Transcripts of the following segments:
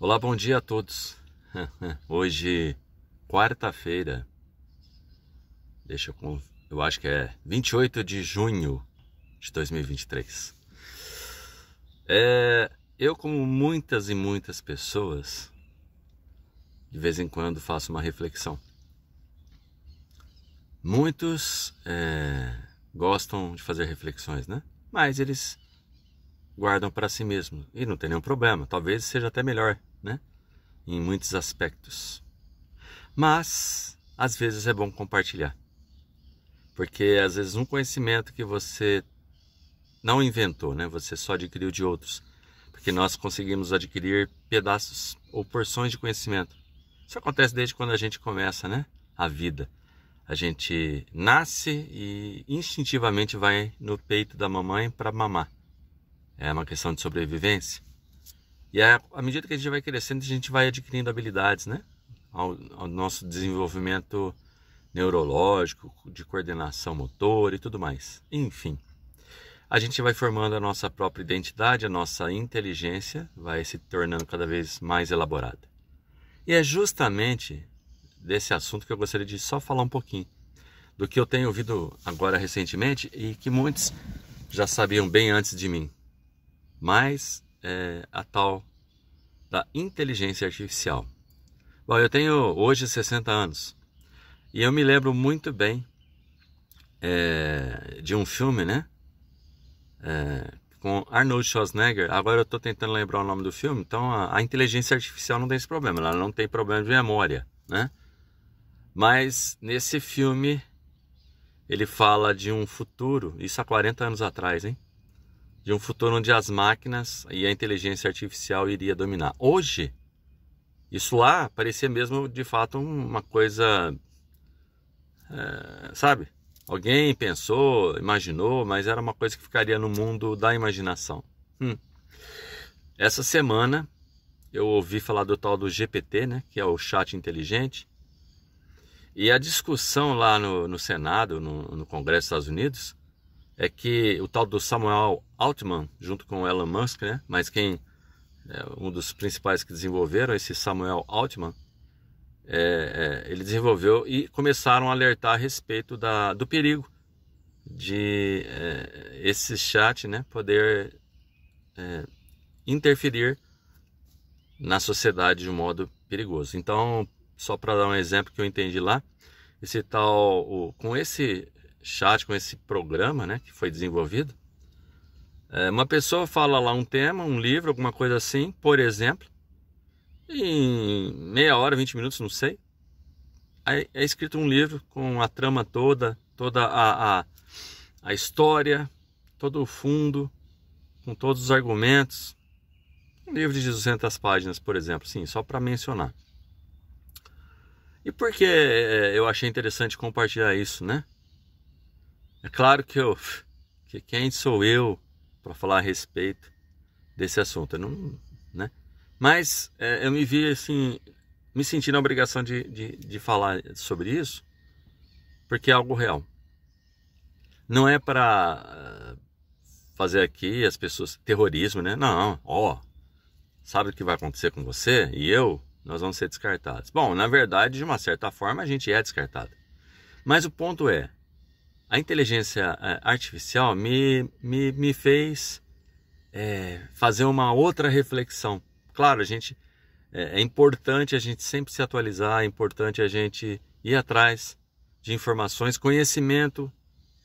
Olá, bom dia a todos. Hoje, quarta-feira, eu acho que é 28 de junho de 2023. Eu, como muitas e muitas pessoas, de vez em quando faço uma reflexão. Muitos gostam de fazer reflexões, né? Mas eles guardam para si mesmos e não tem nenhum problema. Talvez seja até melhor, né? Em muitos aspectos. Mas às vezes é bom compartilhar, porque às vezes um conhecimento que você não inventou, né? Você só adquiriu de outros, porque nós conseguimos adquirir pedaços ou porções de conhecimento. Isso acontece desde quando a gente começa, né? A vida. A gente nasce e instintivamente vai no peito da mamãe para mamar. É uma questão de sobrevivência. E à medida que a gente vai crescendo, a gente vai adquirindo habilidades, né? Ao nosso desenvolvimento neurológico, de coordenação motor e tudo mais. Enfim, a gente vai formando a nossa própria identidade, a nossa inteligência vai se tornando cada vez mais elaborada. E é justamente desse assunto que eu gostaria de só falar um pouquinho, do que eu tenho ouvido agora recentemente e que muitos já sabiam bem antes de mim. Mas a tal da inteligência artificial. Bom, eu tenho hoje 60 anos e eu me lembro muito bem de um filme, né? Com Arnold Schwarzenegger. Agora eu estou tentando lembrar o nome do filme. Então a inteligência artificial não tem esse problema, ela não tem problema de memória, né? Mas nesse filme ele fala de um futuro, isso há 40 anos atrás, hein? De um futuro onde as máquinas e a inteligência artificial iria dominar. Hoje, isso lá parecia mesmo de fato uma coisa, sabe? Alguém pensou, imaginou, mas era uma coisa que ficaria no mundo da imaginação. Essa semana eu ouvi falar do tal do GPT, né? Que é o chat inteligente. E a discussão lá no Senado, no Congresso dos Estados Unidos, é que o tal do Samuel Altman, junto com o Elon Musk, né? Mas quem um dos principais que desenvolveram esse Samuel Altman, ele desenvolveu e começaram a alertar a respeito do perigo de esse chat, né? Poder interferir na sociedade de um modo perigoso. Então, só para dar um exemplo que eu entendi lá, com esse chat, com esse programa, né, que foi desenvolvido, uma pessoa fala lá um tema, um livro, alguma coisa assim, por exemplo, e em meia hora, 20 minutos, não sei, é escrito um livro com a trama toda a história, todo o fundo, com todos os argumentos. Um livro de 200 páginas, por exemplo, sim, só para mencionar. E por que eu achei interessante compartilhar isso, né? É claro que quem sou eu para falar a respeito desse assunto, não, né? Mas eu me vi assim, me senti na obrigação de falar sobre isso, porque é algo real. Não é para fazer aqui as pessoas terrorismo, né? Não, sabe o que vai acontecer com você e nós vamos ser descartados. Bom, na verdade, de uma certa forma, a gente é descartado. Mas o ponto é, a inteligência artificial me fez fazer uma outra reflexão. Claro, é importante a gente sempre se atualizar, é importante a gente ir atrás de informações, conhecimento.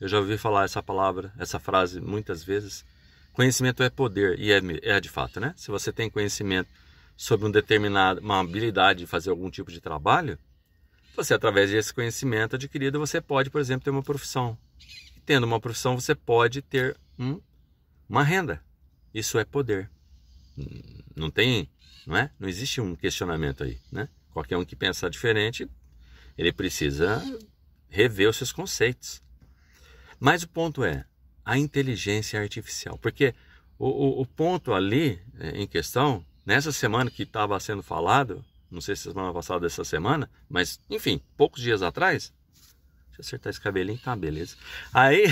Eu já ouvi falar essa frase muitas vezes. Conhecimento é poder, e é de fato, né? Se você tem conhecimento sobre uma habilidade de fazer algum tipo de trabalho, você, através desse conhecimento adquirido, você pode, por exemplo, ter uma profissão. E tendo uma profissão, você pode ter uma renda. Isso é poder. Não tem, não é? Não existe um questionamento aí, né? Qualquer um que pensar diferente, ele precisa rever os seus conceitos. Mas o ponto é a inteligência artificial. Porque o ponto ali em questão, nessa semana que estava sendo falado, não sei se semana passada dessa semana, mas enfim, poucos dias atrás, deixa eu acertar esse cabelinho, tá, beleza. Aí,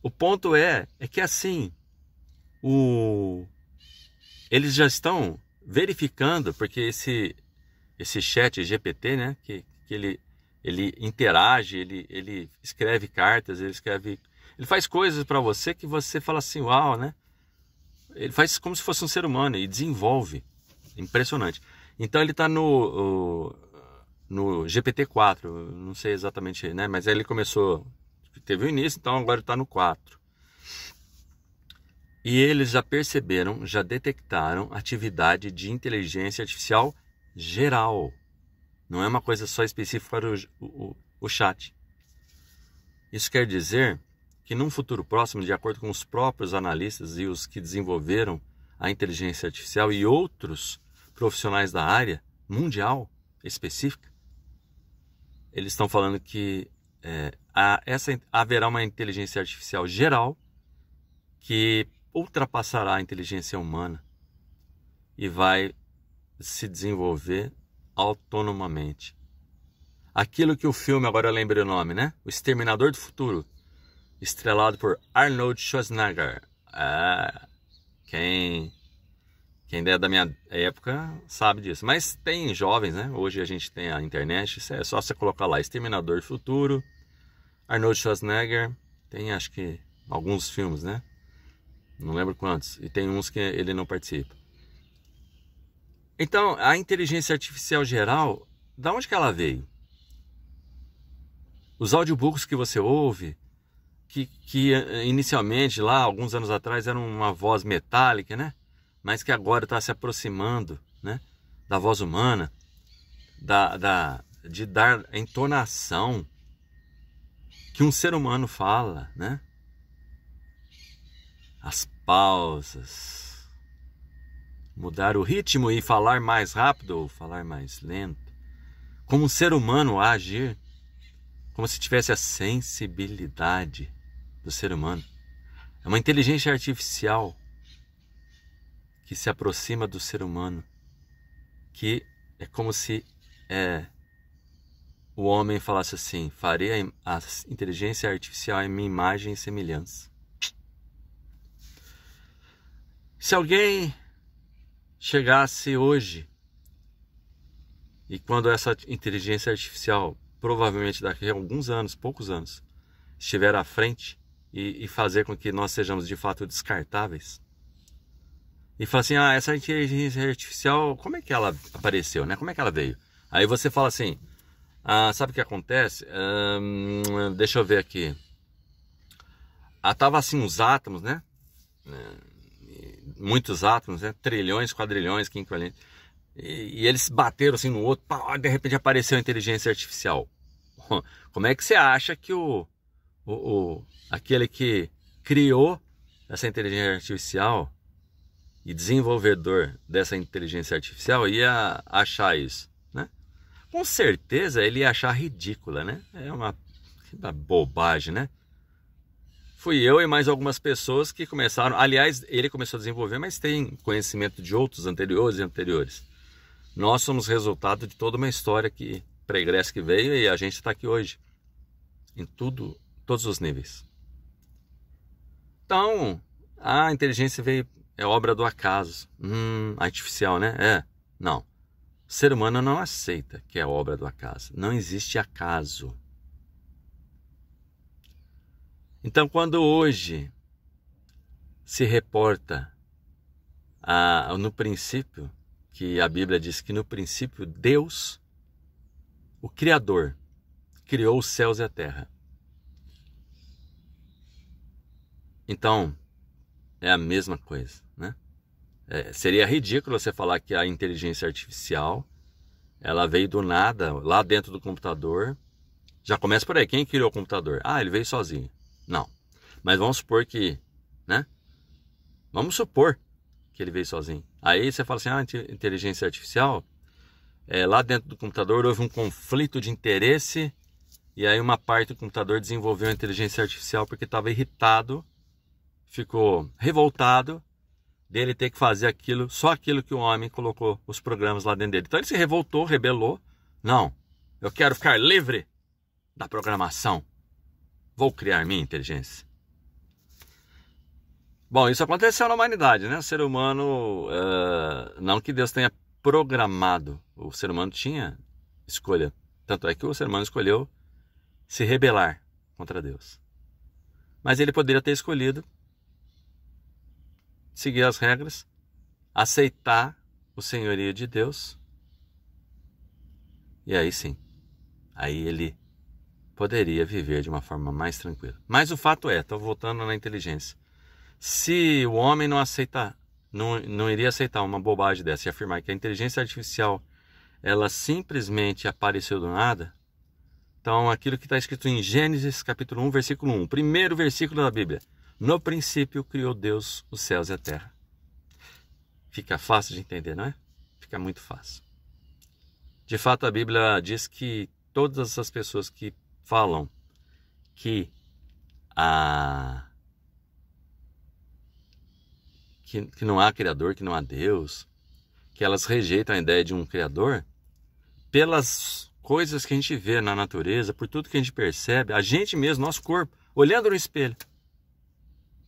o ponto é que assim, eles já estão verificando, porque esse chat GPT, né, que ele interage, ele escreve cartas, ele faz coisas para você que você fala assim, uau, né? Ele faz como se fosse um ser humano e desenvolve. Impressionante. Então ele está no GPT-4, não sei exatamente, né? Mas aí ele começou, teve o início, então agora está no 4. E eles já perceberam, já detectaram atividade de inteligência artificial geral. Não é uma coisa só específica para o chat. Isso quer dizer que num futuro próximo, de acordo com os próprios analistas e os que desenvolveram a inteligência artificial e outros profissionais da área mundial específica, eles estão falando que haverá uma inteligência artificial geral que ultrapassará a inteligência humana e vai se desenvolver autonomamente. Aquilo que o filme, agora eu lembrei o nome, né? O Exterminador do Futuro, estrelado por Arnold Schwarzenegger. Quem é da minha época sabe disso. Mas tem jovens, né? Hoje a gente tem a internet, é só você colocar lá Exterminador do Futuro, Arnold Schwarzenegger. Tem acho que alguns filmes, né? Não lembro quantos. E tem uns que ele não participa. Então, a inteligência artificial geral, da onde que ela veio? Os audiobooks que você ouve, que inicialmente, lá, alguns anos atrás, eram uma voz metálica, né? Mas que agora está se aproximando, né? Da voz humana, de dar a entonação que um ser humano fala, né? As pausas, mudar o ritmo e falar mais rápido ou falar mais lento, como um ser humano a agir, como se tivesse a sensibilidade do ser humano. É uma inteligência artificial que se aproxima do ser humano, que é como se o homem falasse assim: farei a inteligência artificial em minha imagem e semelhança. Se alguém chegasse hoje, e quando essa inteligência artificial, provavelmente daqui a alguns anos, poucos anos, estiver à frente e fazer com que nós sejamos de fato descartáveis, e falar assim, essa inteligência artificial, como é que ela apareceu, né? Como é que ela veio? Aí você fala assim, sabe o que acontece? Deixa eu ver aqui. Tava assim os átomos, né? Muitos átomos, né? Trilhões, quadrilhões, quinquilhões. E eles bateram assim no outro, de repente apareceu a inteligência artificial. Como é que você acha que aquele que criou essa inteligência artificial e desenvolvedor dessa inteligência artificial ia achar isso, né? Com certeza ele ia achar ridícula, né? É uma bobagem, né? Fui eu e mais algumas pessoas que começaram... Aliás, ele começou a desenvolver, mas tem conhecimento de outros anteriores. Nós somos resultado de toda uma história pregressa que veio e a gente está aqui hoje. Em todos os níveis. Então, a inteligência é obra do acaso. Artificial, né? Não. O ser humano não aceita que é obra do acaso. Não existe acaso. Então, quando hoje se reporta no princípio, que a Bíblia diz que no princípio Deus, o Criador, criou os céus e a terra. Então, é a mesma coisa, né? Seria ridículo você falar que a inteligência artificial, ela veio do nada, lá dentro do computador. Já começa por aí, quem criou o computador? Ele veio sozinho. Não, mas vamos supor que, né? Vamos supor que ele veio sozinho. Aí você fala assim, inteligência artificial, lá dentro do computador houve um conflito de interesse e aí uma parte do computador desenvolveu a inteligência artificial porque estava irritado, ficou revoltado dele ter que fazer só aquilo que o homem colocou os programas lá dentro dele. Então ele se revoltou, rebelou. Não, eu quero ficar livre da programação. Vou criar minha inteligência. Bom, isso aconteceu na humanidade, né? O ser humano, não que Deus tenha programado, o ser humano tinha escolha. Tanto é que o ser humano escolheu se rebelar contra Deus. Mas ele poderia ter escolhido seguir as regras, aceitar o senhorio de Deus. E aí sim, aí ele poderia viver de uma forma mais tranquila. Mas o fato é, estou voltando na inteligência, se o homem não iria aceitar uma bobagem dessa e afirmar que a inteligência artificial ela simplesmente apareceu do nada, então aquilo que está escrito em Gênesis capítulo 1, versículo 1, primeiro versículo da Bíblia, no princípio criou Deus os céus e a terra. Fica fácil de entender, não é? Fica muito fácil. De fato, a Bíblia diz que todas as pessoas que falam que não há Criador, que não há Deus, que elas rejeitam a ideia de um Criador, pelas coisas que a gente vê na natureza, por tudo que a gente percebe, a gente mesmo, nosso corpo, olhando no espelho,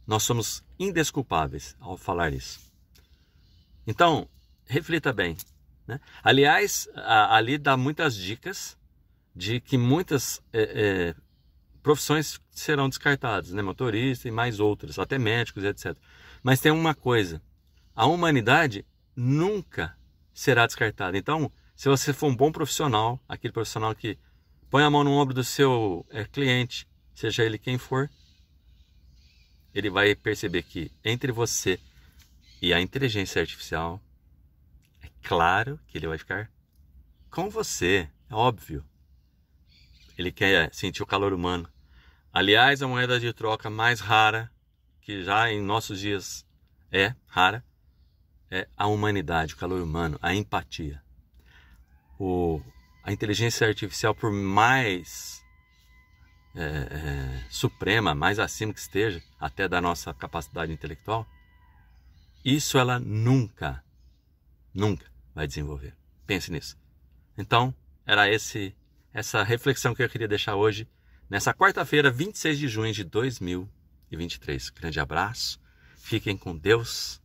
nós somos indesculpáveis ao falar isso. Então, reflita bem, né? Aliás, ali dá muitas dicas de que muitas profissões serão descartadas, né? Motorista e mais outras, até médicos, etc. Mas tem uma coisa, a humanidade nunca será descartada. Então, se você for um bom profissional, aquele profissional que põe a mão no ombro do seu cliente, seja ele quem for, ele vai perceber que entre você e a inteligência artificial, é claro que ele vai ficar com você, é óbvio. Ele quer sentir o calor humano. Aliás, a moeda de troca mais rara, que já em nossos dias é rara, é a humanidade, o calor humano, a empatia. A inteligência artificial, por mais suprema, mais acima que esteja, até da nossa capacidade intelectual, isso ela nunca vai desenvolver. Pense nisso. Então, era essa reflexão que eu queria deixar hoje, nessa quarta-feira, 26 de junho de 2023. Grande abraço, fiquem com Deus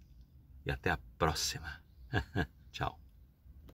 e até a próxima. Tchau.